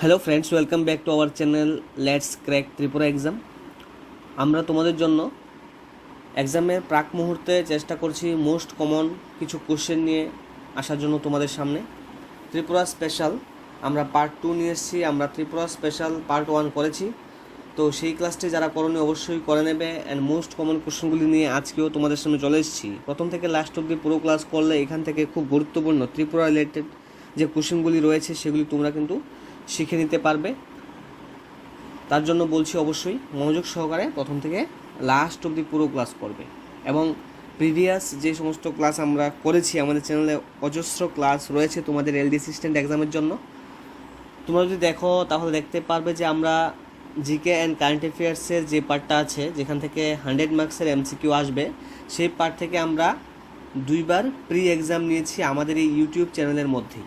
Hello friends, welcome back to our channel let's crack Tripura exam. আমরা তোমাদের জন্য এক্সামের প্রাক মুহূর্তে চেষ্টা করছি মোস্ট কমন কিছু কোশ্চেন নিয়ে আসার জন্য তোমাদের সামনে। ত্রিপুরা স্পেশাল আমরা পার্ট 2 নিয়ে এসেছি। আমরা ত্রিপুরা স্পেশাল পার্ট 1 করেছি, তো সেই ক্লাসটি যারা করনি অবশ্যই করে নেবে। অ্যান্ড মোস্ট কমন কোশ্চেনগুলি নিয়ে আজকেও তোমাদের সামনে চলে এসেছি। প্রথম থেকে লাস্ট অবধি পুরো ক্লাস করলে এখান থেকে খুব গুরুত্বপূর্ণ ত্রিপুরা রিলেটেড যে কোশ্চেনগুলি রয়েছে সেগুলি তোমরা কিন্তু শিখে নিতে পারবে। তার জন্য বলছি অবশ্যই মনোযোগ সহকারে প্রথম থেকে লাস্ট অবধি পুরো ক্লাস করবে। এবং প্রিভিয়াস যে সমস্ত ক্লাস আমরা করেছি, আমাদের চ্যানেলে অজস্র ক্লাস রয়েছে তোমাদের এলডি অ্যাসিস্ট্যান্ট এক্সামের জন্য। তোমরা যদি দেখো তাহলে দেখতে পারবে যে আমরা জিকে অ্যান্ড কারেন্ট অ্যাফেয়ার্সের যে পার্টটা আছে, যেখান থেকে 100 মার্কসের এমসিকিউ আসবে, সেই পার্ট থেকে আমরা 2বার প্রি এক্সাম নিয়েছি আমাদের এই ইউটিউব চ্যানেলের মধ্যেই।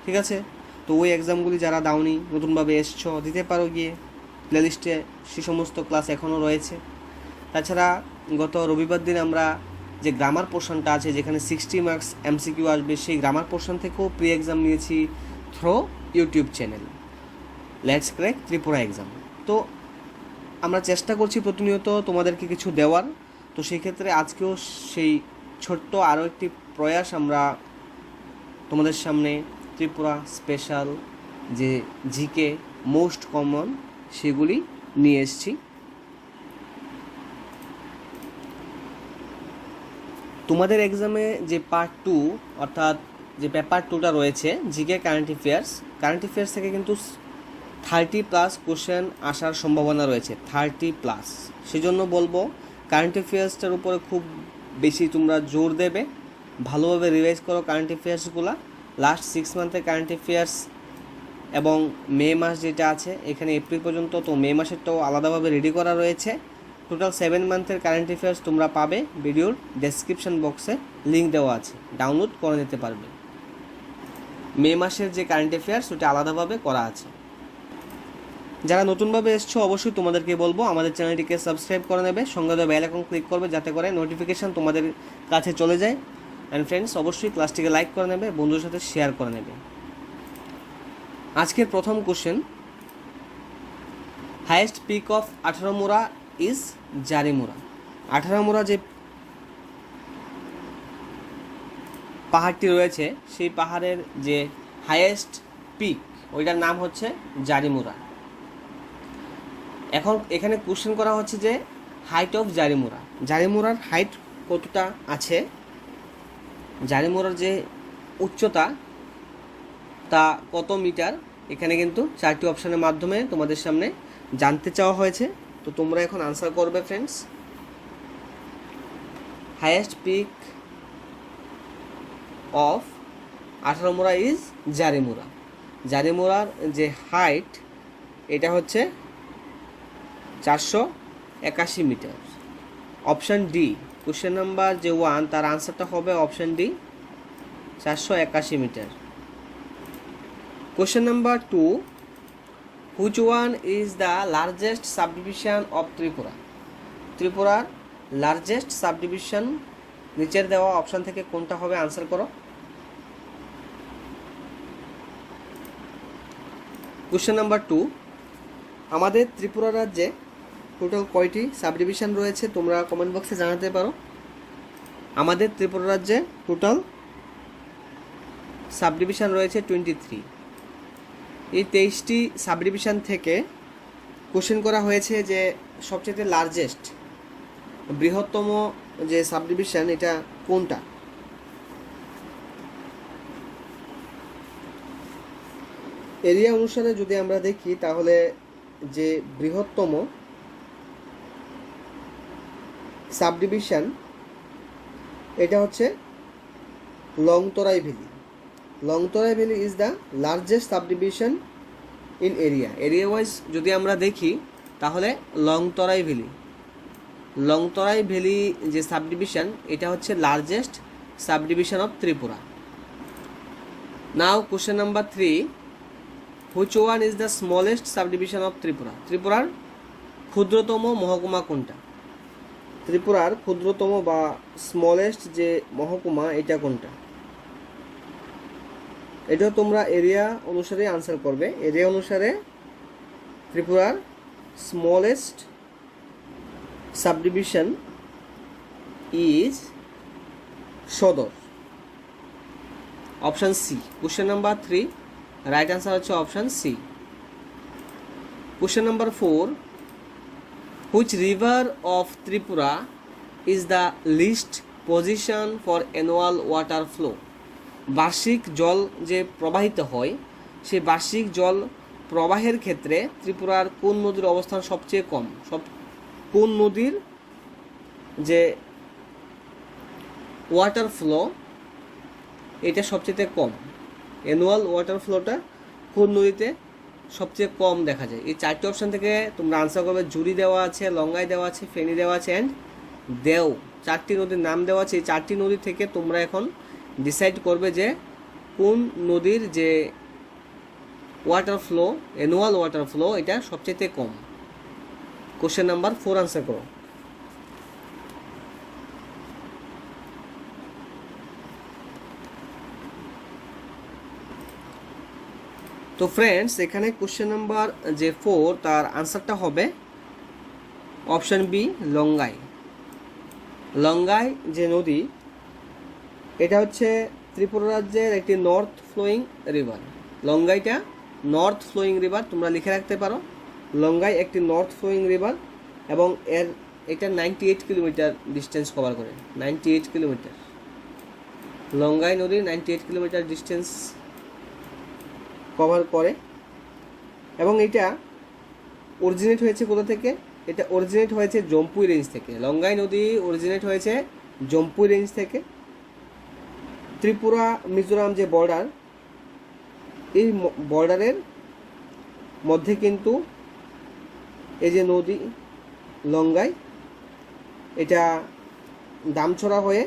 ঠিক আছে, তো ওই এক্সামগুলি যারা দাওনি, নতুনভাবে এসছো, দিতে পারো গিয়ে। প্লেলিস্টে সে সমস্ত ক্লাস এখনও রয়েছে। তাছাড়া গত রবিবার দিন আমরা যে গ্রামার পোর্শনটা আছে, যেখানে 60 মার্কস এমসিকিউ আসবে, সেই গ্রামার পোর্শন থেকেও প্রি এক্সাম নিয়েছি through YouTube channel let's crack Tripura exam. তো আমরা চেষ্টা করছি প্রতিনিয়ত তোমাদেরকে কিছু দেওয়ার। তো সেই ক্ষেত্রে আজকেও সেই ছোট্ট আরও একটি প্রয়াস আমরা তোমাদের সামনে ত্রিপুরা স্পেশাল যে জিকে মোস্ট কমন সেগুলি নিয়ে এসেছি। তোমাদের এক্সামে যে পার্ট 2 অর্থাৎ যে পেপার 2টা রয়েছে জিকে কারেন্ট অ্যাফেয়ার্স থেকে কিন্তু 30+ কোশ্চেন আসার সম্ভাবনা রয়েছে, 30+। সেজন্য বলবো কারেন্ট অ্যাফেয়ার্সটার উপরে খুব বেশি তোমরা জোর দেবে, ভালোভাবে রিভাইজ করো কারেন্ট অ্যাফেয়ার্সগুলো। লাস্ট 6 মান্থের কারেন্ট অ্যাফেয়ার্স এবং মে মাস যেটা আছে, এখানে এপ্রিল পর্যন্ত, তো মে মাসেরটাও আলাদাভাবে রেডি করা রয়েছে। টোটাল 7 মান্থের কারেন্ট অ্যাফেয়ার্স তোমরা পাবে। ভিডিওর ডেসক্রিপশন বক্সে লিঙ্ক দেওয়া আছে, ডাউনলোড করে নিতে পারবে। মে মাসের যে কারেন্ট অ্যাফেয়ার্স ওটা আলাদাভাবে করা আছে। যারা নতুনভাবে এসছো অবশ্যই তোমাদেরকে বলবো আমাদের চ্যানেলটিকে সাবস্ক্রাইব করে নেবে, সঙ্গে বেল আইকন ক্লিক করবে যাতে করে নোটিফিকেশান তোমাদের কাছে চলে যায়। অ্যান্ড ফ্রেন্ডস, অবশ্যই ক্লাসটিকে লাইক করে নেবে, বন্ধুদের সাথে শেয়ার করে নেবে। আজকের প্রথম কোশ্চেন, হাইয়েস্ট পিক অফ 18মুড়া ইজ জারিমুড়া। 18মুড়া যে পাহাড়টি রয়েছে, সেই পাহাড়ের যে হাইয়েস্ট পিক ওইটার নাম হচ্ছে জারিমুড়া। এখন এখানে কোশ্চেন করা হচ্ছে যে হাইট অফ জারিমুড়ার হাইট কতটা আছে, জারিমুড়ার যে উচ্চতা তা কত মিটার। এখানে কিন্তু 4টি অপশানের মাধ্যমে তোমাদের সামনে জানতে চাওয়া হয়েছে। তো তোমরা এখন আনসার করবে ফ্রেন্ডস। হাইয়েস্ট পিক অফ 18মুড়া ইজ জারিমুড়ার যে হাইট এটা হচ্ছে 481 metre. Option D, question number যে 1, তার আনসারটা হবে option D, 481 metre. Question number 2, which one is the largest subdivision of ত্রিপুরার লার্জেস্ট সাবডিভিশন নিচের দেওয়া অপশান থেকে কোনটা হবে, আনসার করো। কোশ্চেন নাম্বার 2, আমাদের ত্রিপুরা রাজ্যে টোটাল কয়টি সাবডিভিশন রয়েছে, তোমরা কমেন্ট বক্সে জানাতে পারো। আমাদের ত্রিপুরা রাজ্যে টোটাল সাবডিভিশন রয়েছে 23। এই 23টি সাবডিভিশন থেকে কোশ্চেন করা হয়েছে যে সবচেয়ে লার্জেস্ট বৃহত্তম যে সাবডিভিশন এটা কোনটা। এরিয়া অনুসারে যদি আমরা দেখি তাহলে যে বৃহত্তম সাবডিভিশন এটা হচ্ছে লংতরাই valley is the largest subdivision in area wise যদি আমরা দেখি তাহলে লংতরাই ভ্যালি যে সাবডিভিশন এটা হচ্ছে largest subdivision of Tripura. Now question number 3, which one is the smallest subdivision of ত্রিপুরার ক্ষুদ্রতম মহকুমা কোনটা। ত্রিপুরার ক্ষুদ্রতম বা স্মলেস্ট যে মহকুমা এটা কোনটা। এটাও তোমরা এরিয়া অনুসারে আনসার করবে। এরিয়া অনুসারে ত্রিপুরার smallest subdivision is Sadar. Option C. Question number 3 right answer হচ্ছে option C. Question number 4 which river of Tripura is the least position for annual water flow. বার্ষিক জল যে প্রবাহিত হয় সেই বার্ষিক জল প্রবাহের ক্ষেত্রে ত্রিপুরার কোন নদীর অবস্থান সবচেয়ে কম? কোন নদীর যে ওয়াটার ফ্লো এটা সবচেয়ে কম, অ্যানুয়াল ওয়াটার ফ্লোটা কোন নদীতে সবচেয়ে কম দেখা যায়? এই 4টি অপশান থেকে তোমরা আনসার করবে। জুড়ি দেওয়া আছে, লঙ্গাই দেওয়া আছে, ফেনী দেওয়া আছে অ্যান্ড দেও। 4টি নদীর নাম দেওয়া আছে। এই 4টি নদী থেকে তোমরা এখন ডিসাইড করবে যে কোন নদীর যে water flow, annual water flow এটা সবচেয়ে কম। কোশ্চেন নাম্বার 4 আনসার করো। তো ফ্রেন্ডস, এখানে কোশ্চেন নাম্বার যে 4 তার আনসারটা হবে অপশান বি, লঙ্গাই। লঙ্গাই যে নদী এটা হচ্ছে ত্রিপুরা রাজ্যের একটি নর্থ ফ্লোয়িং রিভার। লঙ্গাইটা নর্থ ফ্লোয়িং রিভার, তোমরা লিখে রাখতে পারো। লঙ্গাই একটি নর্থ ফ্লোয়িং রিভার এবং এটা 98 কিলোমিটার ডিস্টেন্স কভার করে। 98 কিলোমিটার। লঙ্গাই নদী 98 কিলোমিটার ডিস্টেন্স কভার করে এবং এটা অরিজিনেট হয়েছে কোথা থেকে? এটা অরিজিনেট হয়েছে জম্পুই রেঞ্জ থেকে। লঙ্গাই নদী অরিজিনেট হয়েছে জম্পুই রেঞ্জ থেকে। ত্রিপুরা মিজোরাম যে বর্ডার, এই বর্ডারের মধ্যে কিন্তু এই যে নদী লঙ্গাই এটা দামছড়া হয়ে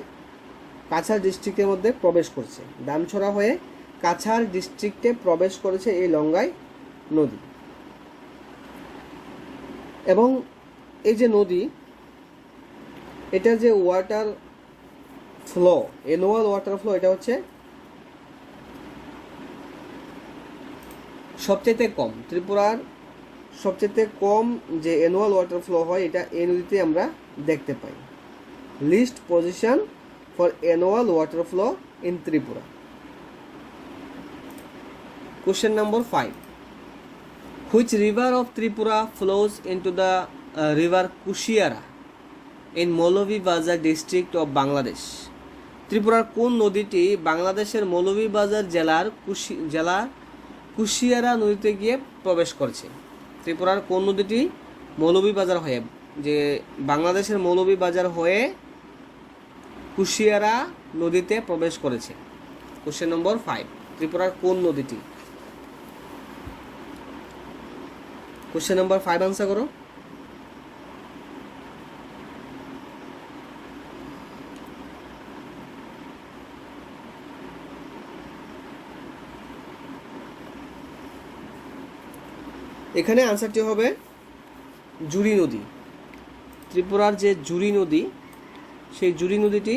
কাছাড় ডিস্ট্রিক্টের মধ্যে প্রবেশ করছে। দামছড়া হয়ে কাছাড় ডিস্ট্রিক্টে প্রবেশ করেছে এই লঙ্গাই নদী। এবং এই যে নদী এটা যে water flow, annual water flow, এটা হচ্ছে সবচেয়ে কম। ত্রিপুরার সবচেয়ে কম যে অ্যানুয়াল ওয়াটার ফ্লো হয় এটা এই নদীতে আমরা দেখতে পাই। Least position for annual water flow in Tripura. Question number 5. Which river of Tripura flows into the river Kushiara in Molovibazar district of Bangladesh? ত্রিপুরার কোন নদীটি বাংলাদেশের মৌলভীবাজার জেলা কুশিয়ারা নদীতে গিয়ে প্রবেশ করছে? ত্রিপুরার কোন নদীটি মৌলভীবাজার হয়ে, যে বাংলাদেশের মৌলভীবাজার হয়ে কুশিয়ারা নদীতে প্রবেশ করেছে? Question number 5। ত্রিপুরার কোন নদীটি? কোশ্চেন নাম্বার 5 আনসার করো। এখানে আনসারটি হবে জুড়ি নদী। ত্রিপুরার যে জুড়ি নদী, সেই জুড়ি নদীটি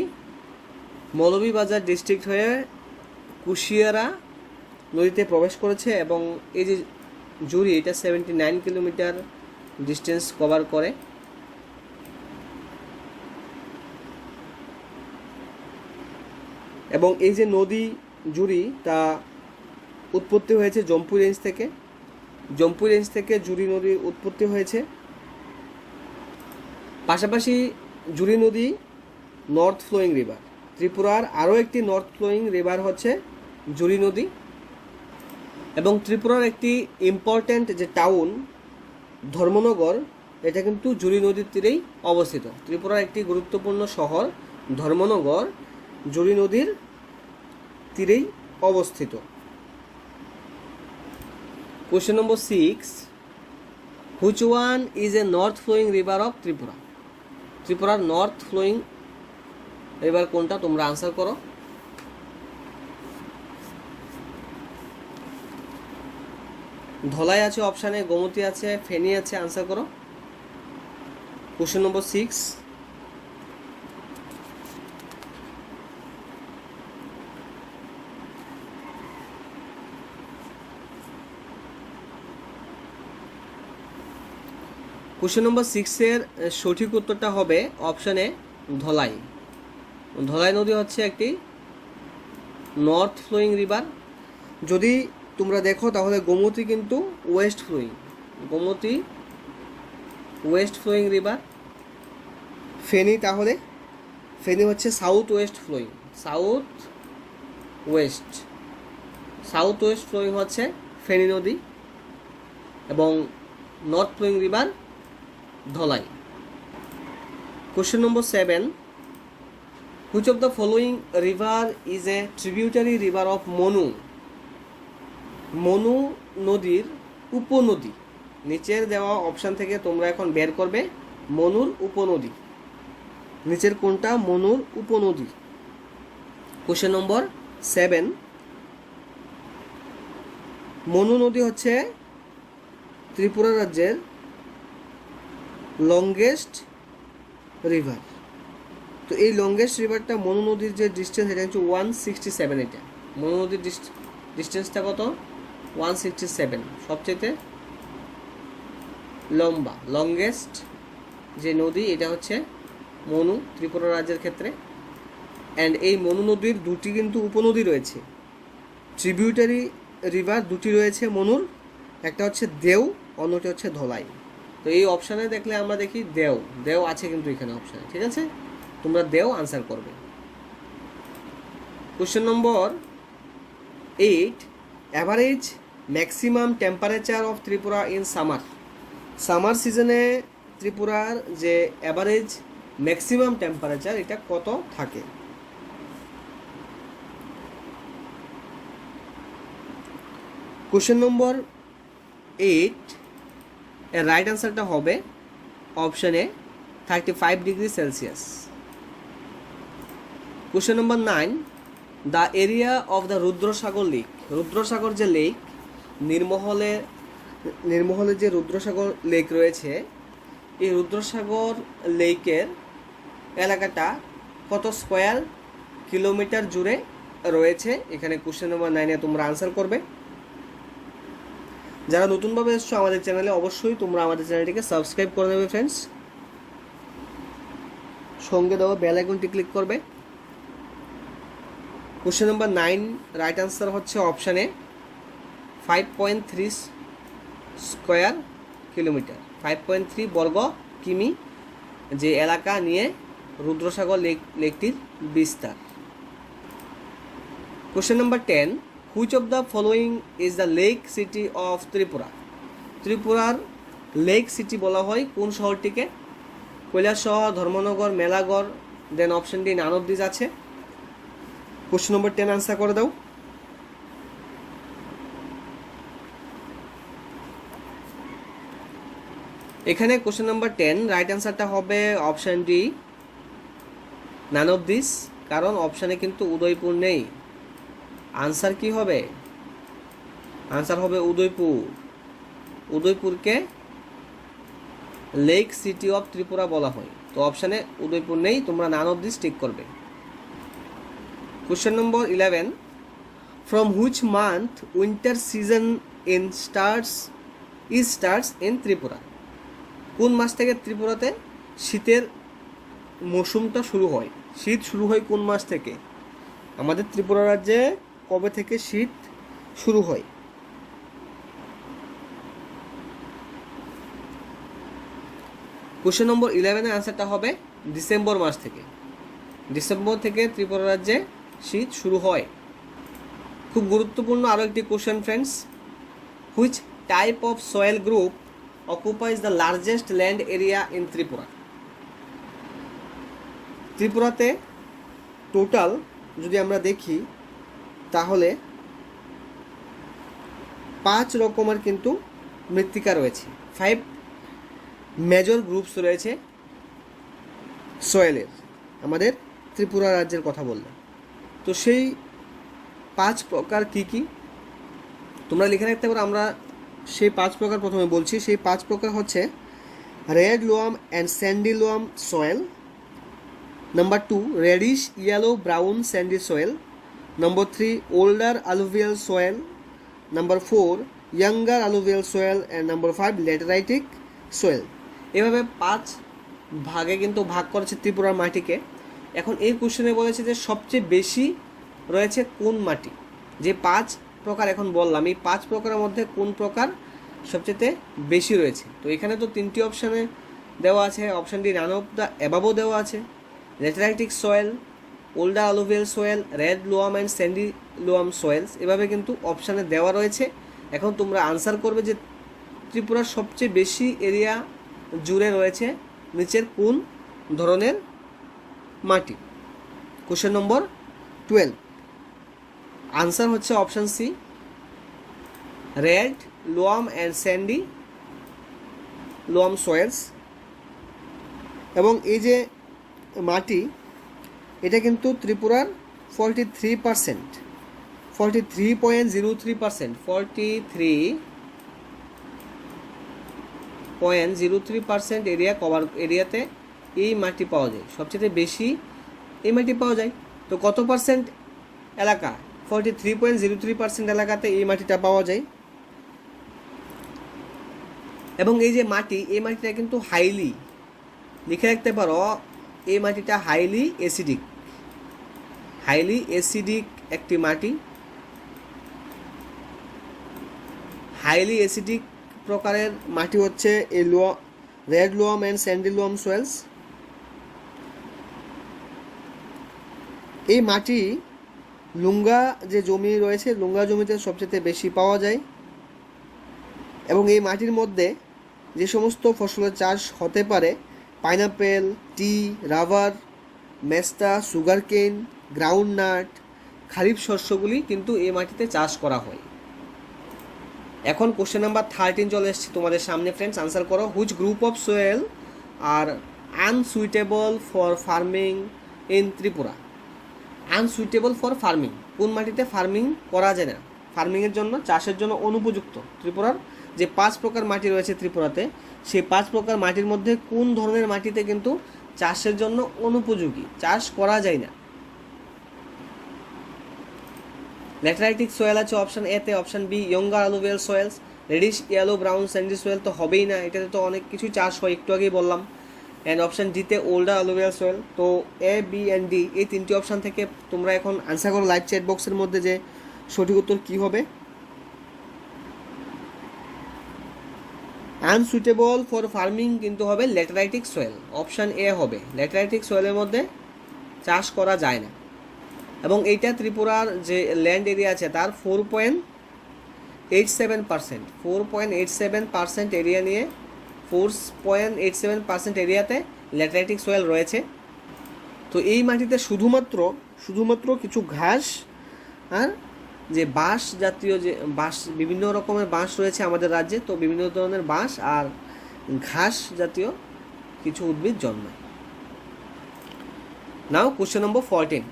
মৌলভীবাজার ডিস্ট্রিক্ট হয়ে কুশিয়ারা নদীতে প্রবেশ করেছে এবং এই যে জুড়ি এটা 79 কিলোমিটার ডিস্টেন্স কভার করে। এবং এই যে নদী জুড়ি তা উৎপত্তি হয়েছে জম্পুই রেঞ্জ থেকে। জম্পুই রেঞ্জ থেকে জুড়ি নদীর উৎপত্তি হয়েছে। পাশাপাশি জুড়ি নদী নর্থ ফ্লোয়িং রিভার। ত্রিপুরার আরও একটি নর্থ ফ্লোয়িং রিভার হচ্ছে জুড়ি নদী। এবং ত্রিপুরার একটি ইম্পর্ট্যান্ট যে টাউন ধর্মনগর, এটা কিন্তু জুড়ি নদীর তীরেই অবস্থিত। ত্রিপুরার একটি গুরুত্বপূর্ণ শহর ধর্মনগর জুড়ি নদীর তীরেই অবস্থিত। Question number 6। Which one is a north flowing river of Tripura? ত্রিপুরার নর্থ ফ্লোয়িং রিভার কোনটা? তোমরা আনসার করো। ধলাই আছে অপশানে, গোমতী আছে, ফেনী আছে। আনসার করো। Question number 6। কোশ্চেন নম্বর 6-এর সঠিক উত্তরটা হবে অপশানে ধলাই। ধলাই নদী হচ্ছে একটি নর্থ ফ্লোয়িং রিভার। যদি তোমরা দেখো তাহলে গোমতী কিন্তু west flowing, Gomati west flowing river. Feni তাহলে ফেনী হচ্ছে south west flowing, south west flowing হচ্ছে ফেনী নদী, এবং north flowing river Dhalai. Question number 7, which of the following river is a tributary river of Manu? Manu নদীর উপনদী। নিচের দেওয়া অপশান থেকে তোমরা এখন বের করবে মনুর উপনদী। নিচের কোনটা মনুর উপনদী? কোশ্চেন নম্বর 7, মনু নদী হচ্ছে ত্রিপুরা রাজ্যের লংগেস্ট রিভার। তো এই লংগেস্ট রিভারটা মনু নদীর যে ডিস্টেন্স এটা হচ্ছে 167। এটা মনু নদীর ডিস্টেন্সটা কত? 167, সবচেয়ে লম্বা লংগেস্ট যে নদী এটা হচ্ছে মনু ত্রিপুরা রাজ্যের ক্ষেত্রে। অ্যান্ড এই মনু নদীর দুটি কিন্তু উপনদী রয়েছে, ট্রিবিউটারি রিভার দুটি রয়েছে মনুর, একটা হচ্ছে দেও, অন্যটি হচ্ছে ধলাই। তো এই অপশানে দেখলে আমরা দেখি দেও আছে কিন্তু এখানে অপশানে, ঠিক আছে? তোমরা দেও আনসার করবে। Question number 8, average maximum temperature of Tripura in summer সিজনে ত্রিপুরার যে অ্যাভারেজ ম্যাক্সিমাম টেম্পারেচার এটা কত থাকে? কোশ্চেন নম্বর 8 এর রাইট আনসারটা হবে অপশানে 35 degree Celsius. Question number 9, the area of the Rudrasagar lake. Rudrasagar যে লেক, নির্মহলে যে রুদ্রসাগর লেক রয়েছে, এই রুদ্রসাগর লেকের এলাকাটা কত স্কোয়ার কিলোমিটার জুড়ে রয়েছে? এখানে কোশ্চেন নম্বর 9-এ তোমরা আনসার করবে। যারা নতুনভাবে এসছো আমাদের চ্যানেলে, অবশ্যই তোমরা আমাদের চ্যানেলটিকে সাবস্ক্রাইব করে নেবে ফ্রেন্ডস, সঙ্গে দেওয়া বেল আইকনটি ক্লিক করবে। কোশ্চেন নম্বর 9 রাইট আনসার হচ্ছে অপশানে 5.3 স্কোয়ার কিলোমিটার, 5.3 বর্গ কিমি যে এলাকা নিয়ে রুদ্রসাগর লেকটির বিস্তার। Question number 10, which of the following is the lake city of Tripura? ত্রিপুরার লেক সিটি বলা হয় কোন শহরটিকে? Kailashahar, Dharmanagar, Melaghar, then option D none of this আছে। কোশ্চেন নম্বর 10 আনসার করে দাও। এখানে কোশ্চেন নাম্বার 10 রাইট অ্যান্সারটা হবে option D none of this, কারণ অপশানে কিন্তু উদয়পুর নেই। আনসার কি হবে? আনসার হবে উদয়পুর। উদয়পুরকে লেক সিটি অফ ত্রিপুরা বলা হয়, তো অপশানে উদয়পুর নেই, তোমরা নান অফ দিস টিক করবে। Question number 11, from which month winter season starts in Tripura? কোন মাস থেকে ত্রিপুরাতে শীতের মৌসুমটা শুরু হয়? শীত শুরু হয় কোন মাস থেকে? আমাদের ত্রিপুরা রাজ্যে কবে থেকে শীত শুরু হয়? কোশ্চেন নম্বর 11-এর আনসারটা হবে ডিসেম্বর মাস থেকে। ডিসেম্বর থেকে ত্রিপুরা রাজ্যে শীত শুরু হয়। খুব গুরুত্বপূর্ণ আরও একটি question friends, which type of soil group occupies the largest land area in Tripura? ত্রিপুরাতে টোটাল যদি আমরা দেখি তাহলে 5 রকমের কিন্তু মৃত্তিকা রয়েছে, 5 মেজর গ্রুপস রয়েছে সয়েলের, আমাদের ত্রিপুরা রাজ্যের কথা বললে। তো সেই 5 প্রকার কি কি তোমরা লিখে রাখতে পারো। আমরা সেই 5 প্রকার প্রথমে বলছি। সেই 5 প্রকার হচ্ছে red loam and sandy loam soil, number 2 reddish yellow brown sandy soil, number 3 older alluvial soil, number 4 younger alluvial soil, and number 5 lateritic soil। এভাবে 5 ভাগে কিন্তু ভাগ করেছে ত্রিপুরার মাটিকে। এখন এই কোশ্চেনে বলেছে যে সবচেয়ে বেশি রয়েছে কোন মাটি, যে 5 প্রকার এখন বললাম, এই 5 প্রকারের মধ্যে কোন প্রকার সবচেয়ে বেশি রয়েছে। তো এখানে তো 3টি অপশানে দেওয়া আছে, option D none of the অ্যাবাবও দেওয়া আছে, lateritic soil, older alluvial soil, red loam and sandy loam soils, এভাবে কিন্তু অপশানে দেওয়া রয়েছে। এখন তোমরা আনসার করবে যে ত্রিপুরার সবচেয়ে বেশি এরিয়া জুড়ে রয়েছে নিচের কোন ধরনের মাটি। কোশ্চেন নম্বর 12, আনসার হচ্ছে option C, red loam and sandy loam soils. এবং এই যে মাটি, এটা কিন্তু ত্রিপুরার 43%, 43.03%, 43.03% এরিয়াতে এই মাটি পাওয়া যায়, সবচেয়ে বেশি এই মাটি পাওয়া যায়। তো কত পার্সেন্ট এলাকা? 43.03% এলাকাতে এই মাটিটা পাওয়া যায়। এবং এই যে মাটি, এই মাটিটা কিন্তু হাইলি, লিখে রাখতে পারো, এই মাটিটা হাইলি অ্যাসিডিক একটি মাটি। হাইলি অ্যাসিডিক প্রকারের মাটি হচ্ছে এই red loam and sandy loam soil's. এই মাটি লুঙ্গা যে জমি রয়েছে, লুঙ্গা জমিতে সবচেয়ে বেশি পাওয়া যায়। এবং এই মাটির মধ্যে যে সমস্ত ফসলের চাষ হতে পারে, পাইনাপেল, টি, রাবার, মেস্তা, সুগার কেন, গ্রাউন্ড নাট, খারিফ শস্যগুলি কিন্তু এই মাটিতে চাষ করা হয়। এখন কোশ্চেন নাম্বার 13 চলে এসেছে তোমাদের সামনে ফ্রেন্ডস, আনসার করো। Which group of soil are unsuitable for farming in Tripura? Unsuitable for farming, কোন মাটিতে ফার্মিং করা যায় না, ফার্মিংয়ের জন্য, চাষের জন্য অনুপযুক্ত। ত্রিপুরার যে 5 প্রকার মাটি রয়েছে ত্রিপুরাতে, সেই 5 প্রকার মাটির মধ্যে কোন ধরনের মাটিতে কিন্তু চাষের জন্য অনুপযোগী, চাষ করা যায় না? ল্যাটেরাইটিক সয়েল আছে অপশান এতে, option B younger alluvial soils, reddish yellow brown sandy soil তো হবেই না, এটাতে তো অনেক কিছু চাষ হয়, একটু আগেই বললাম। অ্যান্ড অপশান ডিতে ওল্ডার অ্যালুভিয়াল সয়েল। তো এ, বি অ্যান্ড ডি, এই 3টি অপশান থেকে তোমরা এখন আনসার করো লাইভ চ্যাট বক্সের মধ্যে যে সঠিক উত্তর কী হবে। আনসুইটেবল ফর ফার্মিং কিন্তু হবে ল্যাটেরাইটিক সয়েল, অপশান এ হবে। ল্যাটেরাইটিক সয়েলের মধ্যে চাষ করা যায় না। এবং এইটা ত্রিপুরার যে ল্যান্ড এরিয়া আছে তার 4.87% এরিয়া নিয়ে 4.87% এরিয়াতে ল্যাটেরাইটিক সয়েল রয়েছে। তো এই মাটিতে শুধুমাত্র কিছু ঘাস আর যে বাঁশ জাতীয়, যে বাঁশ, বিভিন্ন রকমের বাঁশ রয়েছে আমাদের রাজ্যে, তো বিভিন্ন ধরনের বাঁশ আর ঘাস জাতীয় কিছু উদ্ভিদ জন্মায়। Now question number 14,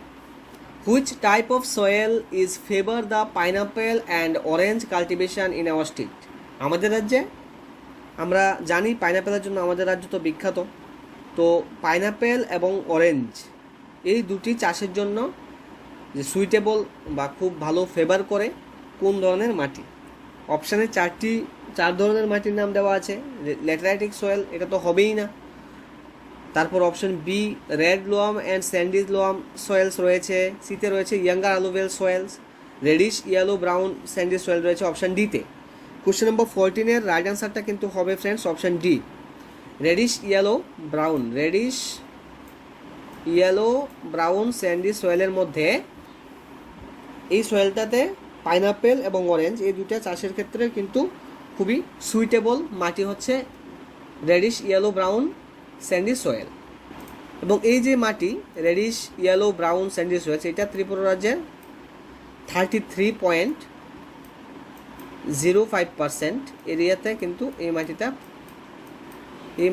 which type of soil is favour the pineapple and orange cultivation in our state? আমাদের রাজ্যে আমরা জানি পাইনাপেলের জন্য আমাদের রাজ্য তো বিখ্যাত। তো পাইনাপেল এবং অরেঞ্জ এই দুটি চাষের জন্য যে সুইটেবল বা খুব ভালো ফেভার করে কোন ধরনের মাটি? অপশানে 4 ধরনের মাটির নাম দেওয়া আছে। ল্যাটেরাইটিক সয়েল, এটা তো হবেই না। তারপর option B red loam and sandy loam soils রয়েছে, সিতে রয়েছে younger alluvial soils, reddish yellow brown sandy soil রয়েছে অপশান ডিতে। কোশ্চেন নম্বর 14 রাইট আনসারটা কিন্তু হবে friends option D, reddish yellow brown sandy সয়েলের মধ্যে এই সয়েলটাতে পাইনাপেল এবং অরেঞ্জ এই দুটা চাষের ক্ষেত্রে কিন্তু খুবই সুইটেবল মাটি হচ্ছে reddish yellow brown sandy soil. এবং এই যে মাটি reddish yellow brown sandy soil, এটা ত্রিপুরা রাজ্যের 33.05% এরিয়াতে কিন্তু এই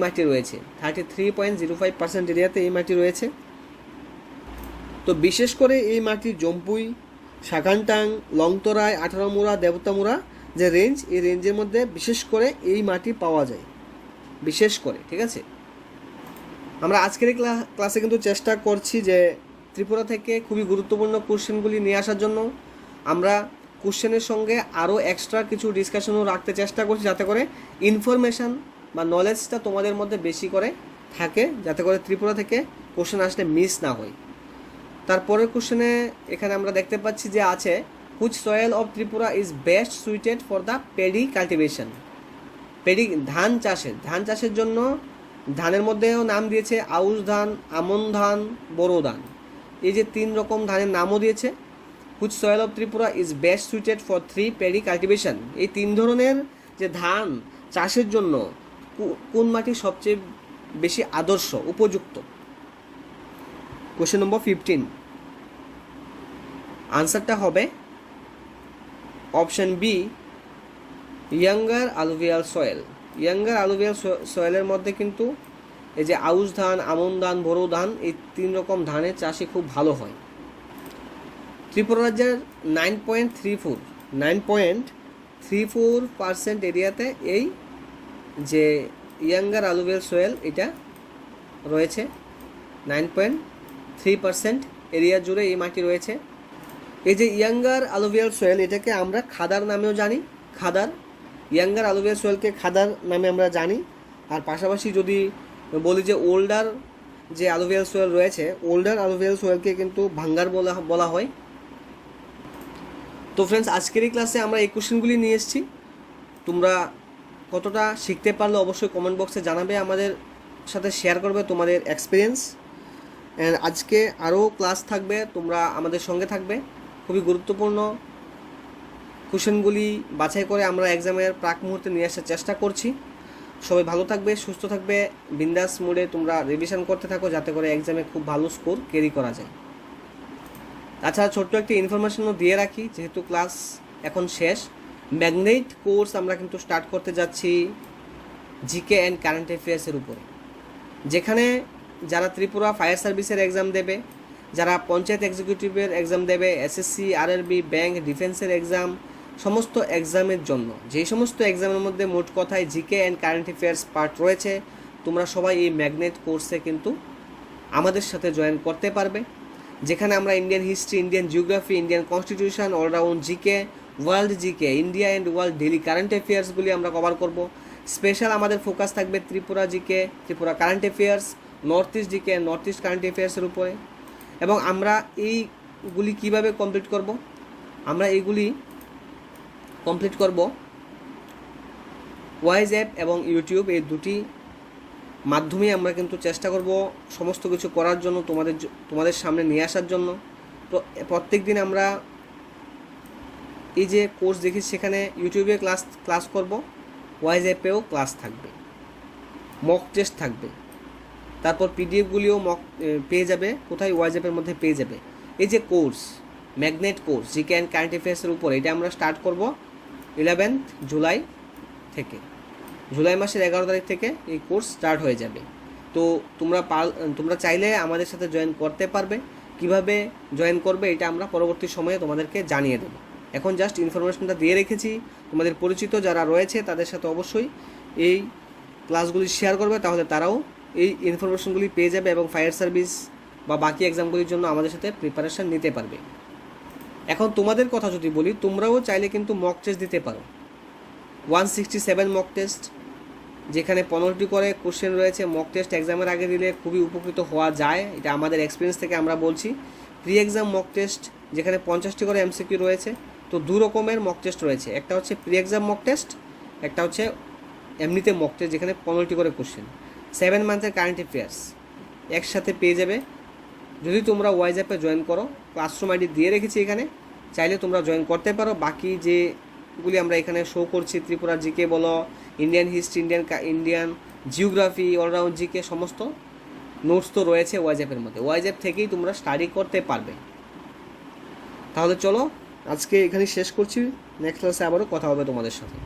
মাটি রয়েছে। 33.05% এরিয়াতে এই মাটি রয়েছে। তো বিশেষ করে এই মাটির জম্পুই, সাগানটাং, লংতরাই, 18 মুড়া, দেবতামুড়া যে রেঞ্জ, এই রেঞ্জের মধ্যে বিশেষ করে এই মাটি পাওয়া যায়, বিশেষ করে। ঠিক আছে, আমরা আজকের ক্লাসে কিন্তু চেষ্টা করছি যে ত্রিপুরা থেকে খুবই গুরুত্বপূর্ণ কোশ্চেনগুলি নিয়ে আসার জন্য। আমরা কোশ্চেনের সঙ্গে আরও এক্সট্রা কিছু ডিসকাশনও রাখতে চেষ্টা করছি, যাতে করে ইনফরমেশান বা নলেজটা তোমাদের মধ্যে বেশি করে থাকে, যাতে করে ত্রিপুরা থেকে কোশ্চেন আসলে মিস না হয়। তারপরের কোশ্চেনে এখানে আমরা দেখতে পাচ্ছি যে আছে which soil of Tripura is best suited for the paddy cultivation. Paddy ধান চাষের জন্য ধানের মধ্যেও নাম দিয়েছে আউশ ধান, আমন ধান, বোরো ধান। এই যে 3 রকম ধানের নামও দিয়েছে। Which soil of Tripura is best suited for 3 paddy cultivation. এই 3 ধরনের যে ধান চাষের জন্য কোন মাটি সবচেয়ে বেশি আদর্শ, উপযুক্ত? কোশ্চেন নম্বর 15, আনসারটা হবে option B, younger alluvial soil. Younger alluvial সয়েলের মধ্যে কিন্তু এই যে আউশ ধান, আমন ধান, বোরো ধান, এই 3 রকম ধানের চাষই খুব ভালো হয়। ত্রিপুরা রাজ্যের 9.34% এরিয়াতে এই যে ইয়াঙ্গার আলুভিয়াল সয়েল এটা রয়েছে। 9.3% এরিয়া জুড়ে এই মাটি রয়েছে। এই যে ইয়াঙ্গার আলুভিয়াল সয়েল এটাকে আমরা খাদার নামেও জানি। ইয়াঙ্গার আলুভিয়াল সয়েলকে খাদার নামে আমরা জানি। আর পাশাপাশি যদি বলি যে ওল্ডার যে আলুভিয়াল সয়েল রয়েছে, ওল্ডার আলুভিয়াল সয়েলকে কিন্তু ভাঙ্গার বলা হয়। তো ফ্রেন্ডস, আজকের এই ক্লাসে আমরা এই কোশ্চেনগুলি নিয়ে এসেছি। তোমরা কতটা শিখতে পারলে অবশ্যই কমেন্ট বক্সে জানাবে, আমাদের সাথে শেয়ার করবে তোমাদের এক্সপিরিয়েন্স। অ্যান্ড আজকে আরও ক্লাস থাকবে, তোমরা আমাদের সঙ্গে থাকবে। খুবই গুরুত্বপূর্ণ কোশ্চেনগুলি বাছাই করে আমরা এক্সামের প্রাক মুহূর্তে নিয়ে আসার চেষ্টা করছি। সবাই ভালো থাকবে, সুস্থ থাকবে, বিন্দাস মোডে তোমরা রিভিশন করতে থাকো, যাতে করে এক্সামে খুব ভালো স্কোর ক্যারি করা যায়। তাছাড়া ছোট্ট একটি ইনফরমেশনও দিয়ে রাখি, যেহেতু ক্লাস এখন শেষ, ম্যাগনেট কোর্স আমরা কিন্তু স্টার্ট করতে যাচ্ছি জিকে অ্যান্ড কারেন্ট অ্যাফেয়ার্সের উপরে, যেখানে যারা ত্রিপুরা ফায়ার সার্ভিসের এক্সাম দেবে, যারা পঞ্চায়েত এক্সিকিউটিভের এক্সাম দেবে, এসএসসি, আরআরবি, ব্যাংক, ডিফেন্সের এক্সাম, সমস্ত এক্সামের জন্য, যেই সমস্ত এক্সামের মধ্যে মোট কথায় GK and current affairs part রয়েছে, তোমরা সবাই এই ম্যাগনেট কোর্সে কিন্তু আমাদের সাথে জয়েন করতে পারবে, যেখানে আমরা Indian history, Indian geography, Indian constitution, all round GK, world GK, India and world daily current অ্যাফেয়ার্সগুলি আমরা কভার করব। স্পেশাল আমাদের ফোকাস থাকবে Tripura GK, Tripura current affairs, north east GK, north east current অ্যাফেয়ার্সের উপরে। এবং আমরা এইগুলি কিভাবে কমপ্লিট করব? আমরা এইগুলি কমপ্লিট করব ওয়াইজ অ্যাপ এবং ইউটিউব, এই দুটি মাধ্যমেই আমরা কিন্তু চেষ্টা করব সমস্ত কিছু করার জন্য, তোমাদের সামনে নিয়ে আসার জন্য। প্রত্যেক দিন আমরা এই যে কোর্স দেখি, সেখানে ইউটিউবে ক্লাস করব, ওয়াইজ অ্যাপেও ক্লাস থাকবে, মক টেস্ট থাকবে, তারপর পিডিএফগুলিও পেয়ে যাবে। কোথায়? ওয়াইজ অ্যাপের মধ্যে পেয়ে যাবে। এই যে course, magnet course GK and current অ্যাফেয়ার্সের উপর, এটা আমরা স্টার্ট করব 11 জুলাই থেকে। জুলাই মাসের 11 তারিখ থেকে এই কোর্স স্টার্ট হয়ে যাবে। তো তোমরা চাইলে আমাদের সাথে জয়েন করতে পারবে। কিভাবে জয়েন করবে এটা আমরা পরবর্তী সময়ে তোমাদেরকে জানিয়ে দেবো। এখন জাস্ট ইনফরমেশনটা দিয়ে রেখেছি। তোমাদের পরিচিত যারা রয়েছে তাদের সাথে অবশ্যই এই ক্লাসগুলি শেয়ার করবে, তাহলে তারাও এই ইনফরমেশনগুলি পেয়ে যাবে এবং ফায়ার সার্ভিস বা বাকি এক্সামগুলির জন্য আমাদের সাথে প্রিপারেশান নিতে পারবে। এখন তোমাদের কথা যদি বলি, তোমরাও চাইলে কিন্তু মক টেস্ট দিতে পারো। 167 মক টেস্ট, যেখানে 15টি করে কোশ্চেন রয়েছে। মক টেস্ট এক্সামের আগে দিলে খুবই উপকৃত হওয়া যায়, এটা আমাদের এক্সপিরিয়েন্স থেকে আমরা বলছি। প্রি এক্সাম মক টেস্ট, যেখানে 50টি করে এমসিকিউ রয়েছে। তো দু রকমের মক টেস্ট রয়েছে, একটা হচ্ছে প্রি এক্সাম মক টেস্ট, একটা হচ্ছে এমনিতে মক টেস্ট, যেখানে 15টি করে কোশ্চেন। 7 মান্থের কারেন্ট অ্যাফেয়ার্স একসাথে পেয়ে যাবে যদি তোমরা ওয়াইজ অ্যাপে জয়েন করো। ক্লাসরুম আইডি দিয়ে রেখেছি এখানে, চাইলে তোমরা জয়েন করতে পারো। বাকি যেগুলি আমরা এখানে শো করছি, ত্রিপুরা জিকে বলো, Indian history, Indian geography, all round GK, সমস্ত নোটস তো রয়েছে ওয়াইজ অ্যাপের মধ্যে। ওয়াইজ অ্যাপ থেকেই তোমরা স্টাডি করতে পারবে। তাহলে চলো আজকে এখানে শেষ করছি, নেক্সট ক্লাসে আবারও কথা হবে তোমাদের সাথে।